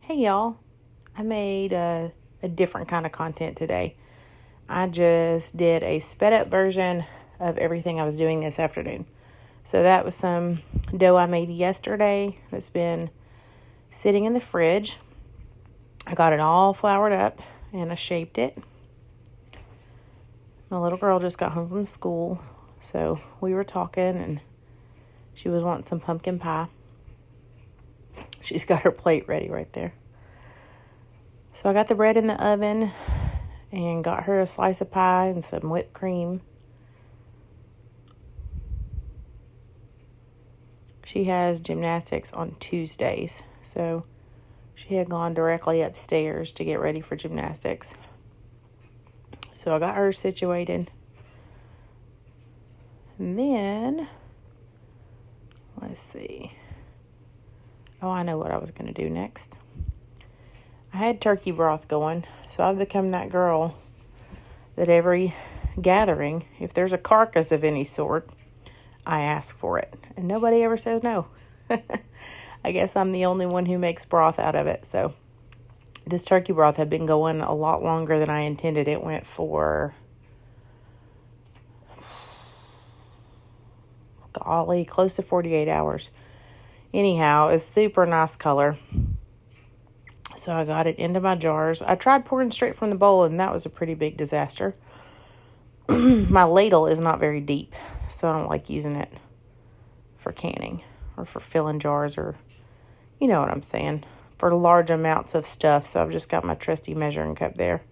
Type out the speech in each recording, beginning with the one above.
Hey y'all, I made a different kind of content today. I just did a sped up version of everything I was doing this afternoon. So that was some dough I made yesterday that's been sitting in the fridge. I got it all floured up and I shaped it. My little girl just got home from school, so we were talking and she was wanting some pumpkin pie. She's got her plate ready right there. So I got the bread in the oven and got her a slice of pie and some whipped cream. She has gymnastics on Tuesdays, so she had gone directly upstairs to get ready for gymnastics. So I got her situated. And then, let's see. Oh, I know what I was going to do next. I had turkey broth going, so I've become that girl that every gathering, if there's a carcass of any sort, I ask for it. And nobody ever says no. I guess I'm the only one who makes broth out of it. So this turkey broth had been going a lot longer than I intended. It went for, golly, close to 48 hours. Anyhow, it's super nice color. So I got it into my jars. I tried pouring straight from the bowl, and that was a pretty big disaster. My ladle is not very deep, so I don't like using it for canning or for filling jars, or you know what I'm saying, for large amounts of stuff. So I've just got my trusty measuring cup there.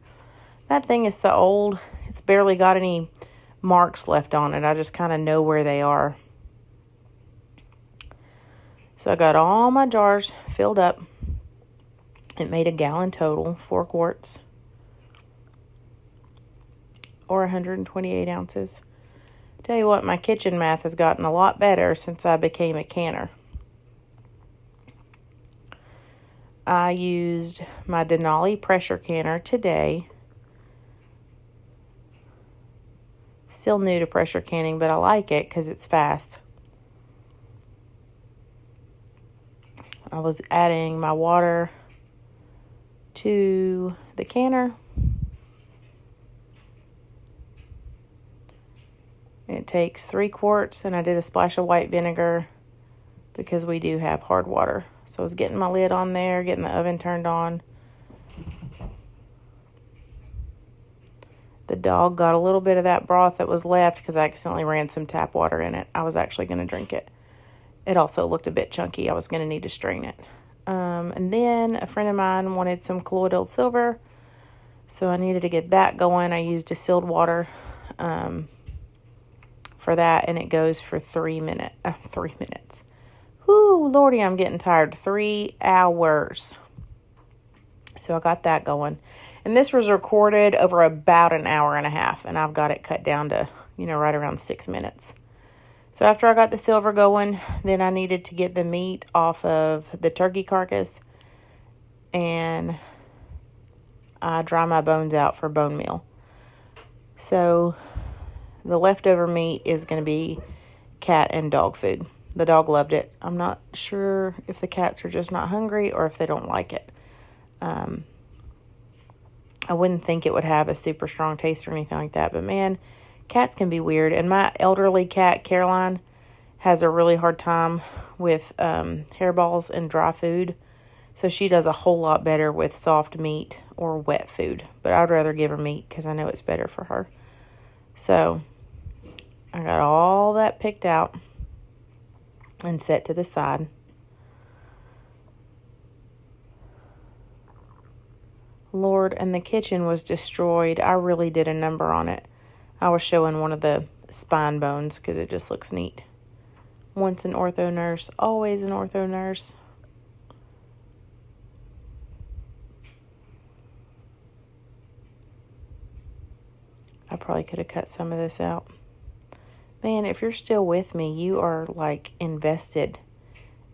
That thing is so old, it's barely got any marks left on it. I just kind of know where they are. So I got all my jars filled up. It made a gallon total, 4 quarts, or 128 ounces. Tell you what, my kitchen math has gotten a lot better since I became a canner. I used my Denali pressure canner today. Still new to pressure canning, but I like it because it's fast. I was adding my water to the canner. It takes 3 quarts, and I did a splash of white vinegar because we do have hard water. So I was getting my lid on there, getting the oven turned on. The dog got a little bit of that broth that was left because I accidentally ran some tap water in it. I was actually going to drink it. It also looked a bit chunky. I was going to need to strain it. And then a friend of mine wanted some colloidal silver, so I needed to get that going. I used distilled water for that, and it goes for 3 minutes. 3 minutes. Whoo, Lordy, I'm getting tired. 3 hours. So I got that going. And this was recorded over about an hour and a half, and I've got it cut down to, right around 6 minutes. So after I got the silver going, then I needed to get the meat off of the turkey carcass, and I dry my bones out for bone meal. So the leftover meat is going to be cat and dog food. The dog loved it. I'm not sure if the cats are just not hungry or if they don't like it. I wouldn't think it would have a super strong taste or anything like that, but man, cats can be weird. And my elderly cat, Caroline, has a really hard time with hairballs and dry food. So she does a whole lot better with soft meat or wet food. But I'd rather give her meat because I know it's better for her. So I got all that picked out and set to the side. Lord, and the kitchen was destroyed. I really did a number on it. I was showing one of the spine bones because it just looks neat. Once an ortho nurse, always an ortho nurse. I probably could have cut some of this out. Man, if you're still with me, you are like invested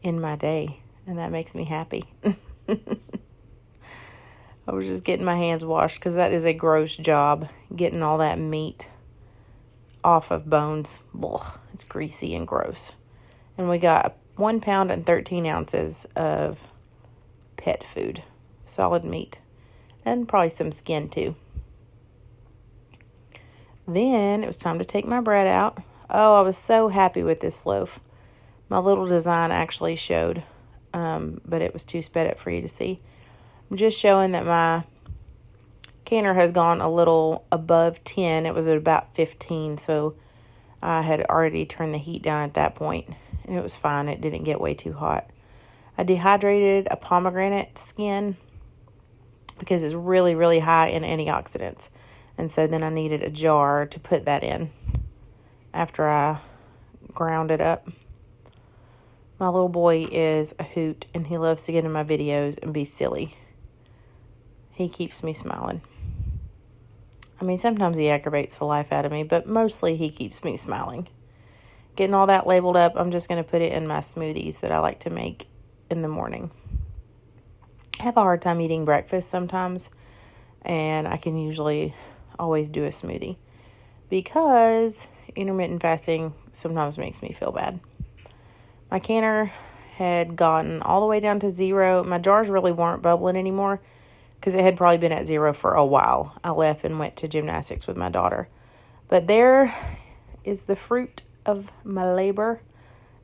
in my day, and that makes me happy. I was just getting my hands washed because that is a gross job, getting all that meat off of bones. Ugh, it's greasy and gross. And we got 1 pound and 13 ounces of pet food. solid meat. And probably some skin too. Then it was time to take my bread out. Oh, I was so happy with this loaf. My little design actually showed, but it was too sped up for you to see. I'm just showing that my canner has gone a little above 10. It was at about 15, so I had already turned the heat down at that point, and it was fine. It didn't get way too hot. I dehydrated a pomegranate skin because it's really, really high in antioxidants. And so then I needed a jar to put that in after I ground it up. My little boy is a hoot, and he loves to get in my videos and be silly. He keeps me smiling. I mean, sometimes he aggravates the life out of me, but mostly he keeps me smiling. Getting all that labeled up, I'm just going to put it in my smoothies that I like to make in the morning. I have a hard time eating breakfast sometimes, and I can usually always do a smoothie because intermittent fasting sometimes makes me feel bad. My canner had gotten all the way down to 0. My jars really weren't bubbling anymore because it had probably been at 0 for a while. I left and went to gymnastics with my daughter. But there is the fruit of my labor.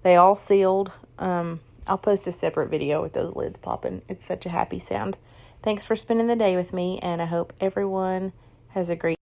They all sealed. I'll post a separate video with those lids popping. It's such a happy sound. Thanks for spending the day with me, and I hope everyone has a great